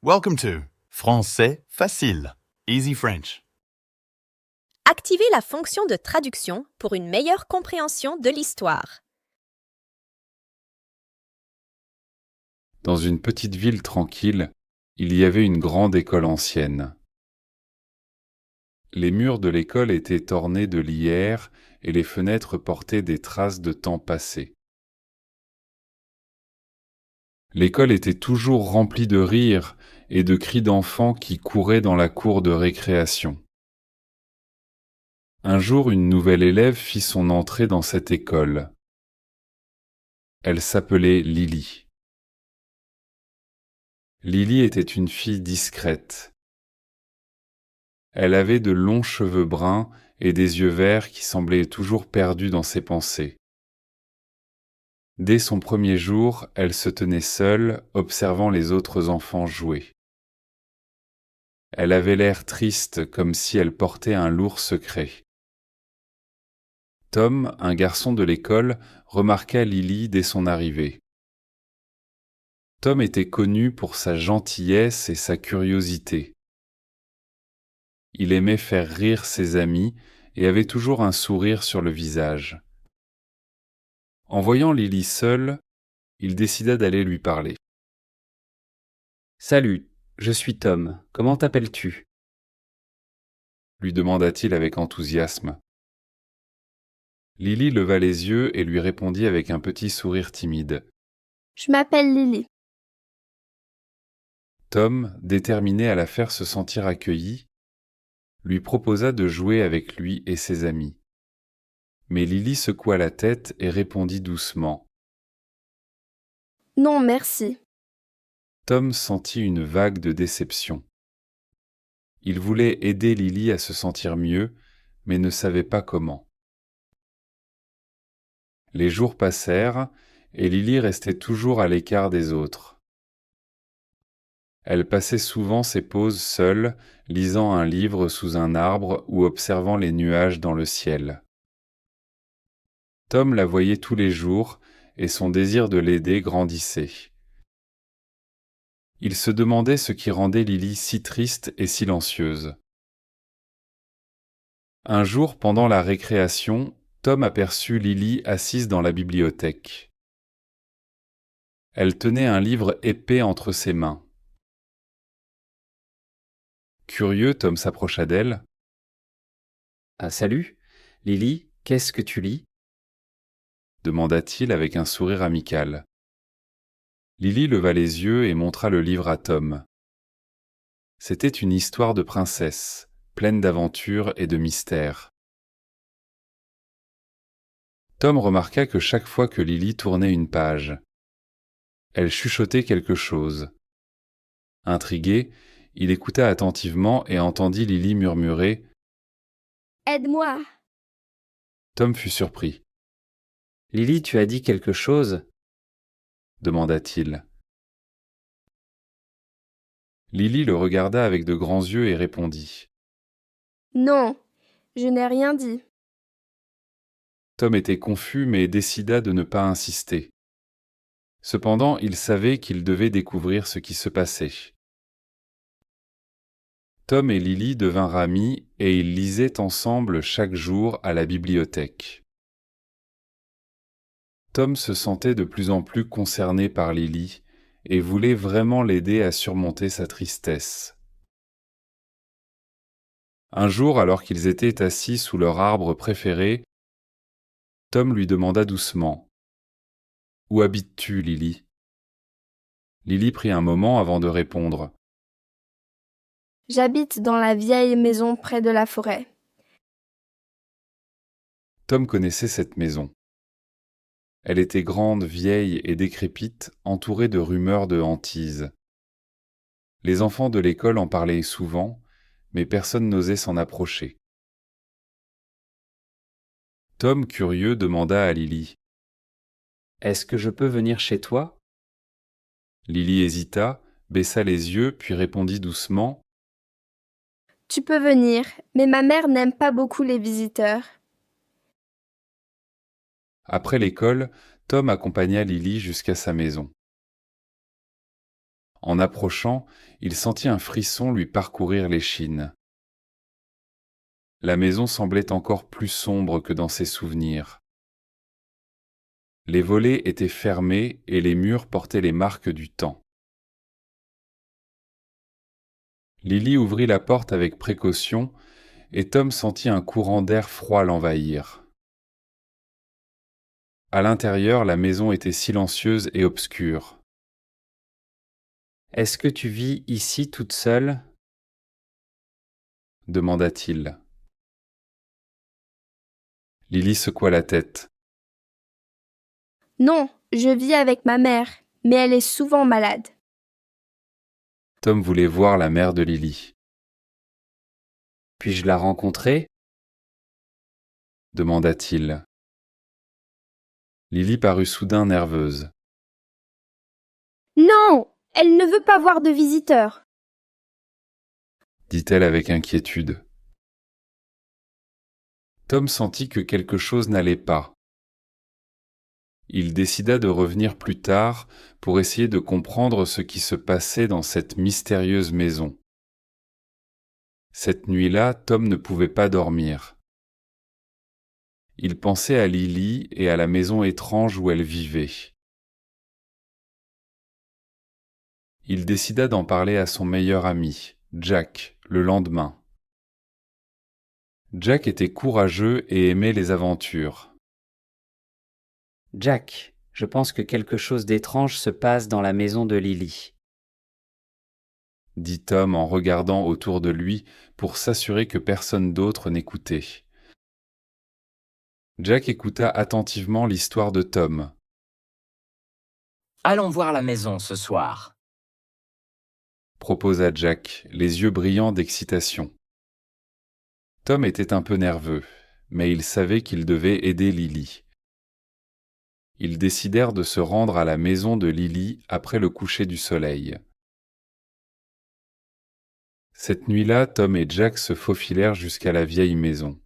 Welcome to Français facile, Easy French. Activez la fonction de traduction pour une meilleure compréhension de l'histoire. Dans une petite ville tranquille, il y avait une grande école ancienne. Les murs de l'école étaient ornés de lierre et les fenêtres portaient des traces de temps passé. L'école était toujours remplie de rires et de cris d'enfants qui couraient dans la cour de récréation. Un jour, une nouvelle élève fit son entrée dans cette école. Elle s'appelait Lily. Lily était une fille discrète. Elle avait de longs cheveux bruns et des yeux verts qui semblaient toujours perdus dans ses pensées. Dès son premier jour, elle se tenait seule, observant les autres enfants jouer. Elle avait l'air triste, comme si elle portait un lourd secret. Tom, un garçon de l'école, remarqua Lily dès son arrivée. Tom était connu pour sa gentillesse et sa curiosité. Il aimait faire rire ses amis et avait toujours un sourire sur le visage. En voyant Lily seule, il décida d'aller lui parler. « Salut, je suis Tom. Comment t'appelles-tu » lui demanda-t-il avec enthousiasme. Lily leva les yeux et lui répondit avec un petit sourire timide. « Je m'appelle Lily. » Tom, déterminé à la faire se sentir accueillie, lui proposa de jouer avec lui et ses amis. Mais Lily secoua la tête et répondit doucement. « Non, merci. » Tom sentit une vague de déception. Il voulait aider Lily à se sentir mieux, mais ne savait pas comment. Les jours passèrent, et Lily restait toujours à l'écart des autres. Elle passait souvent ses pauses seule, lisant un livre sous un arbre ou observant les nuages dans le ciel. Tom la voyait tous les jours, et son désir de l'aider grandissait. Il se demandait ce qui rendait Lily si triste et silencieuse. Un jour, pendant la récréation, Tom aperçut Lily assise dans la bibliothèque. Elle tenait un livre épais entre ses mains. Curieux, Tom s'approcha d'elle. « Ah, salut, Lily, qu'est-ce que tu lis » demanda-t-il avec un sourire amical. Lily leva les yeux et montra le livre à Tom. C'était une histoire de princesse, pleine d'aventures et de mystères. Tom remarqua que chaque fois que Lily tournait une page, elle chuchotait quelque chose. Intrigué, il écouta attentivement et entendit Lily murmurer « Aide-moi !» Tom fut surpris. « Lily, tu as dit quelque chose » demanda-t-il. Lily le regarda avec de grands yeux et répondit. « Non, je n'ai rien dit. » Tom était confus mais décida de ne pas insister. Cependant, il savait qu'il devait découvrir ce qui se passait. Tom et Lily devinrent amis et ils lisaient ensemble chaque jour à la bibliothèque. Tom se sentait de plus en plus concerné par Lily et voulait vraiment l'aider à surmonter sa tristesse. Un jour, alors qu'ils étaient assis sous leur arbre préféré, Tom lui demanda doucement « Où habites-tu, Lily ?» Lily prit un moment avant de répondre. « J'habite dans la vieille maison près de la forêt. » Tom connaissait cette maison. Elle était grande, vieille et décrépite, entourée de rumeurs de hantises. Les enfants de l'école en parlaient souvent, mais personne n'osait s'en approcher. Tom, curieux, demanda à Lily. « Est-ce que je peux venir chez toi » Lily hésita, baissa les yeux, puis répondit doucement. « Tu peux venir, mais ma mère n'aime pas beaucoup les visiteurs. » Après l'école, Tom accompagna Lily jusqu'à sa maison. En approchant, il sentit un frisson lui parcourir l'échine. La maison semblait encore plus sombre que dans ses souvenirs. Les volets étaient fermés et les murs portaient les marques du temps. Lily ouvrit la porte avec précaution et Tom sentit un courant d'air froid l'envahir. À l'intérieur, la maison était silencieuse et obscure. « Est-ce que tu vis ici toute seule ?» demanda-t-il. Lily secoua la tête. Non, je vis avec ma mère, mais elle est souvent malade. Tom voulait voir la mère de Lily. « Puis-je la rencontrer ?» demanda-t-il. Lily parut soudain nerveuse. Non, elle ne veut pas voir de visiteurs. Dit-elle avec inquiétude. Tom sentit que quelque chose n'allait pas. Il décida de revenir plus tard pour essayer de comprendre ce qui se passait dans cette mystérieuse maison. Cette nuit-là, Tom ne pouvait pas dormir. Il pensait à Lily et à la maison étrange où elle vivait. Il décida d'en parler à son meilleur ami, Jack, le lendemain. Jack était courageux et aimait les aventures. « Jack, je pense que quelque chose d'étrange se passe dans la maison de Lily. » dit Tom en regardant autour de lui pour s'assurer que personne d'autre n'écoutait. Jack écouta attentivement l'histoire de Tom. « Allons voir la maison ce soir. » proposa Jack, les yeux brillants d'excitation. Tom était un peu nerveux, mais il savait qu'il devait aider Lily. Ils décidèrent de se rendre à la maison de Lily après le coucher du soleil. Cette nuit-là, Tom et Jack se faufilèrent jusqu'à la vieille maison.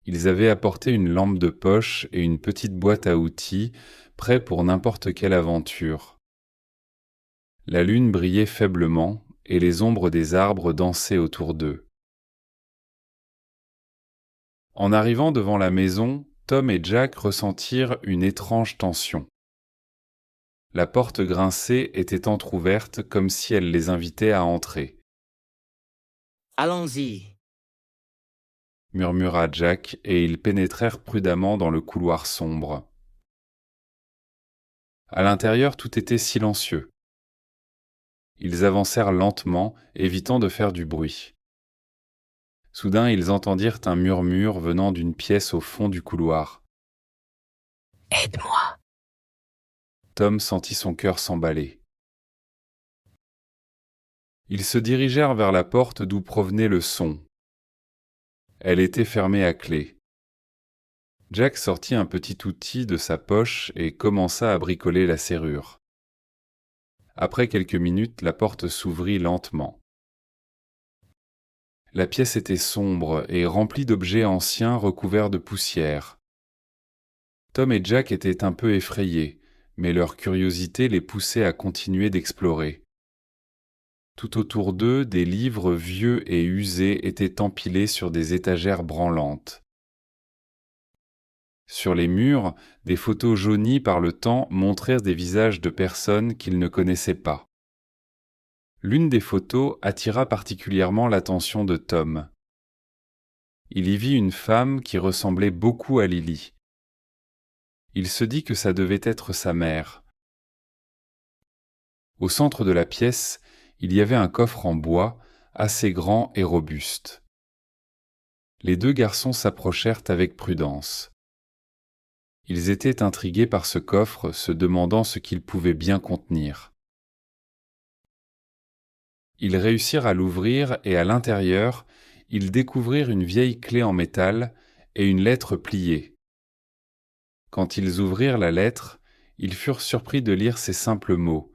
Ils avaient apporté une lampe de poche et une petite boîte à outils, prêts pour n'importe quelle aventure. La lune brillait faiblement et les ombres des arbres dansaient autour d'eux. En arrivant devant la maison, Tom et Jack ressentirent une étrange tension. La porte grinçée était entr'ouverte comme si elle les invitait à entrer. « Allons-y. » murmura Jack et ils pénétrèrent prudemment dans le couloir sombre. À l'intérieur, tout était silencieux. Ils avancèrent lentement, évitant de faire du bruit. Soudain, ils entendirent un murmure venant d'une pièce au fond du couloir. « Aide-moi. » Tom sentit son cœur s'emballer. Ils se dirigèrent vers la porte d'où provenait le son. Elle était fermée à clé. Jack sortit un petit outil de sa poche et commença à bricoler la serrure. Après quelques minutes, la porte s'ouvrit lentement. La pièce était sombre et remplie d'objets anciens recouverts de poussière. Tom et Jack étaient un peu effrayés, mais leur curiosité les poussait à continuer d'explorer. Tout autour d'eux, des livres vieux et usés étaient empilés sur des étagères branlantes. Sur les murs, des photos jaunies par le temps montrèrent des visages de personnes qu'ils ne connaissaient pas. L'une des photos attira particulièrement l'attention de Tom. Il y vit une femme qui ressemblait beaucoup à Lily. Il se dit que ça devait être sa mère. Au centre de la pièce, il y avait un coffre en bois, assez grand et robuste. Les deux garçons s'approchèrent avec prudence. Ils étaient intrigués par ce coffre, se demandant ce qu'il pouvait bien contenir. Ils réussirent à l'ouvrir et à l'intérieur, ils découvrirent une vieille clé en métal et une lettre pliée. Quand ils ouvrirent la lettre, ils furent surpris de lire ces simples mots.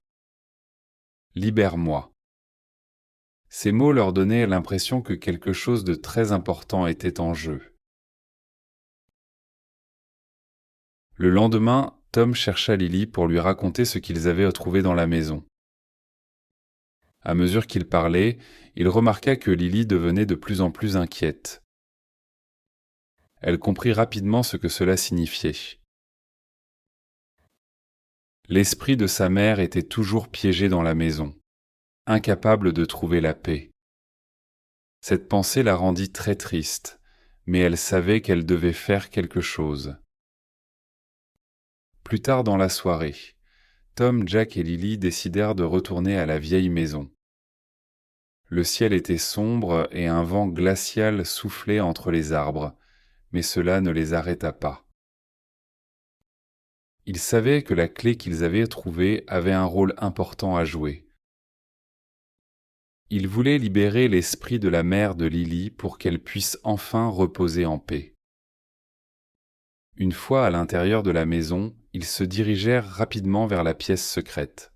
« Libère-moi ». Ces mots leur donnaient l'impression que quelque chose de très important était en jeu. Le lendemain, Tom chercha Lily pour lui raconter ce qu'ils avaient trouvé dans la maison. À mesure qu'il parlait, il remarqua que Lily devenait de plus en plus inquiète. Elle comprit rapidement ce que cela signifiait. L'esprit de sa mère était toujours piégé dans la maison, incapable de trouver la paix. Cette pensée la rendit très triste, mais elle savait qu'elle devait faire quelque chose. Plus tard dans la soirée, Tom, Jack et Lily décidèrent de retourner à la vieille maison. Le ciel était sombre et un vent glacial soufflait entre les arbres, mais cela ne les arrêta pas. Ils savaient que la clé qu'ils avaient trouvée avait un rôle important à jouer. Ils voulaient libérer l'esprit de la mère de Lily pour qu'elle puisse enfin reposer en paix. Une fois à l'intérieur de la maison, ils se dirigèrent rapidement vers la pièce secrète.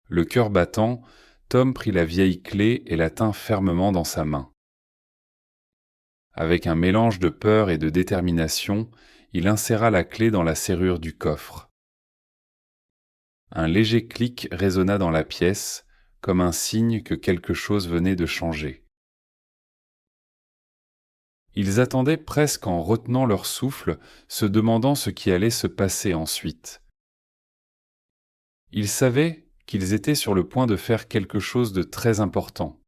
Le cœur battant, Tom prit la vieille clé et la tint fermement dans sa main. Avec un mélange de peur et de détermination, il inséra la clé dans la serrure du coffre. Un léger clic résonna dans la pièce, comme un signe que quelque chose venait de changer. Ils attendaient presque en retenant leur souffle, se demandant ce qui allait se passer ensuite. Ils savaient qu'ils étaient sur le point de faire quelque chose de très important.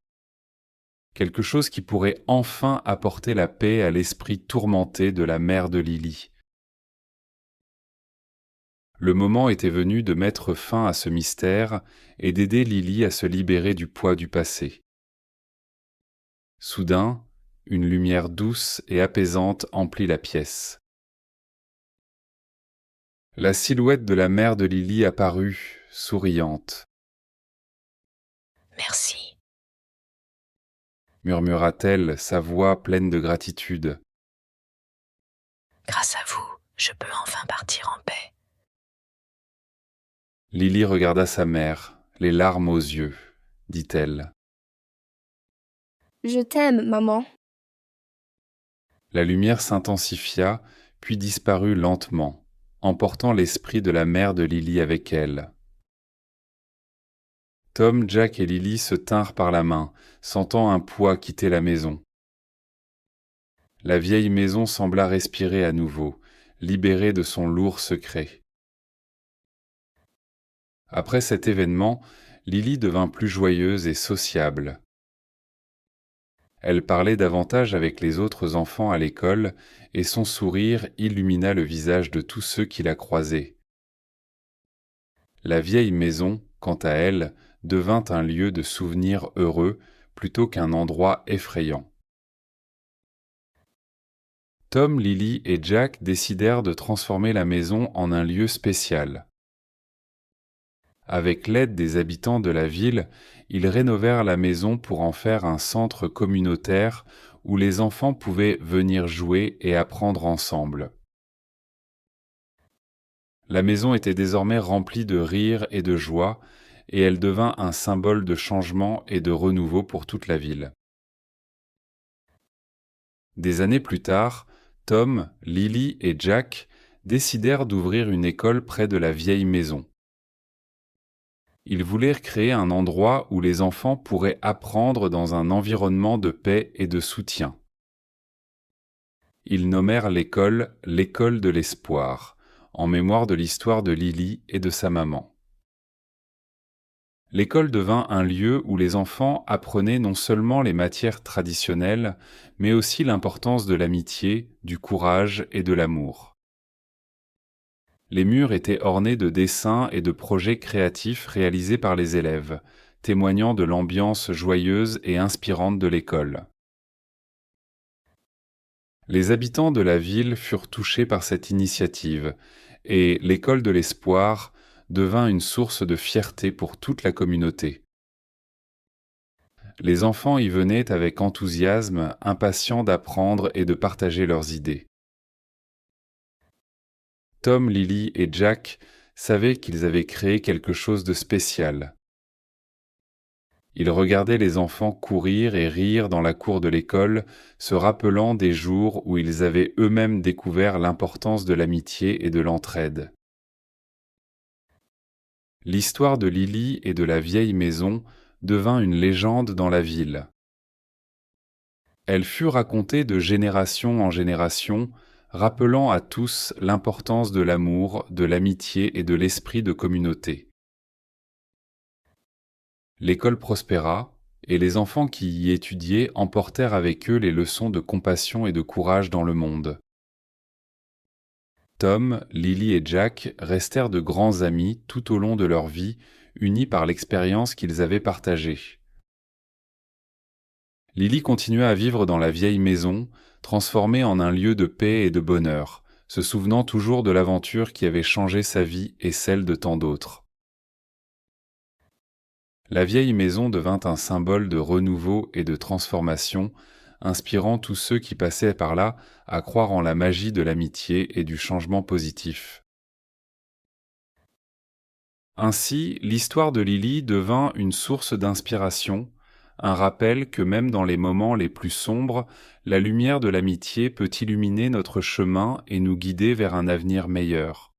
Quelque chose qui pourrait enfin apporter la paix à l'esprit tourmenté de la mère de Lily. Le moment était venu de mettre fin à ce mystère et d'aider Lily à se libérer du poids du passé. Soudain, une lumière douce et apaisante emplit la pièce. La silhouette de la mère de Lily apparut, souriante. « Merci. » murmura-t-elle, sa voix pleine de gratitude. « Grâce à vous, je peux enfin partir en paix. » Lily regarda sa mère, les larmes aux yeux, dit-elle. « Je t'aime, maman. » La lumière s'intensifia, puis disparut lentement, emportant l'esprit de la mère de Lily avec elle. Tom, Jack et Lily se tinrent par la main, sentant un poids quitter la maison. La vieille maison sembla respirer à nouveau, libérée de son lourd secret. Après cet événement, Lily devint plus joyeuse et sociable. Elle parlait davantage avec les autres enfants à l'école et son sourire illumina le visage de tous ceux qui la croisaient. La vieille maison, quant à elle, devint un lieu de souvenirs heureux plutôt qu'un endroit effrayant. Tom, Lily et Jack décidèrent de transformer la maison en un lieu spécial. Avec l'aide des habitants de la ville, ils rénovèrent la maison pour en faire un centre communautaire où les enfants pouvaient venir jouer et apprendre ensemble. La maison était désormais remplie de rire et de joie, et elle devint un symbole de changement et de renouveau pour toute la ville. Des années plus tard, Tom, Lily et Jack décidèrent d'ouvrir une école près de la vieille maison. Ils voulurent créer un endroit où les enfants pourraient apprendre dans un environnement de paix et de soutien. Ils nommèrent l'école l'École de l'Espoir, en mémoire de l'histoire de Lily et de sa maman. L'école devint un lieu où les enfants apprenaient non seulement les matières traditionnelles, mais aussi l'importance de l'amitié, du courage et de l'amour. Les murs étaient ornés de dessins et de projets créatifs réalisés par les élèves, témoignant de l'ambiance joyeuse et inspirante de l'école. Les habitants de la ville furent touchés par cette initiative, et l'École de l'Espoir devint une source de fierté pour toute la communauté. Les enfants y venaient avec enthousiasme, impatients d'apprendre et de partager leurs idées. Tom, Lily et Jack savaient qu'ils avaient créé quelque chose de spécial. Ils regardaient les enfants courir et rire dans la cour de l'école, se rappelant des jours où ils avaient eux-mêmes découvert l'importance de l'amitié et de l'entraide. L'histoire de Lily et de la vieille maison devint une légende dans la ville. Elle fut racontée de génération en génération, rappelant à tous l'importance de l'amour, de l'amitié et de l'esprit de communauté. L'école prospéra, et les enfants qui y étudiaient emportèrent avec eux les leçons de compassion et de courage dans le monde. Tom, Lily et Jack restèrent de grands amis tout au long de leur vie, unis par l'expérience qu'ils avaient partagée. Lily continua à vivre dans la vieille maison, transformée en un lieu de paix et de bonheur, se souvenant toujours de l'aventure qui avait changé sa vie et celle de tant d'autres. La vieille maison devint un symbole de renouveau et de transformation, inspirant tous ceux qui passaient par là à croire en la magie de l'amitié et du changement positif. Ainsi, l'histoire de Lily devint une source d'inspiration, un rappel que même dans les moments les plus sombres, la lumière de l'amitié peut illuminer notre chemin et nous guider vers un avenir meilleur.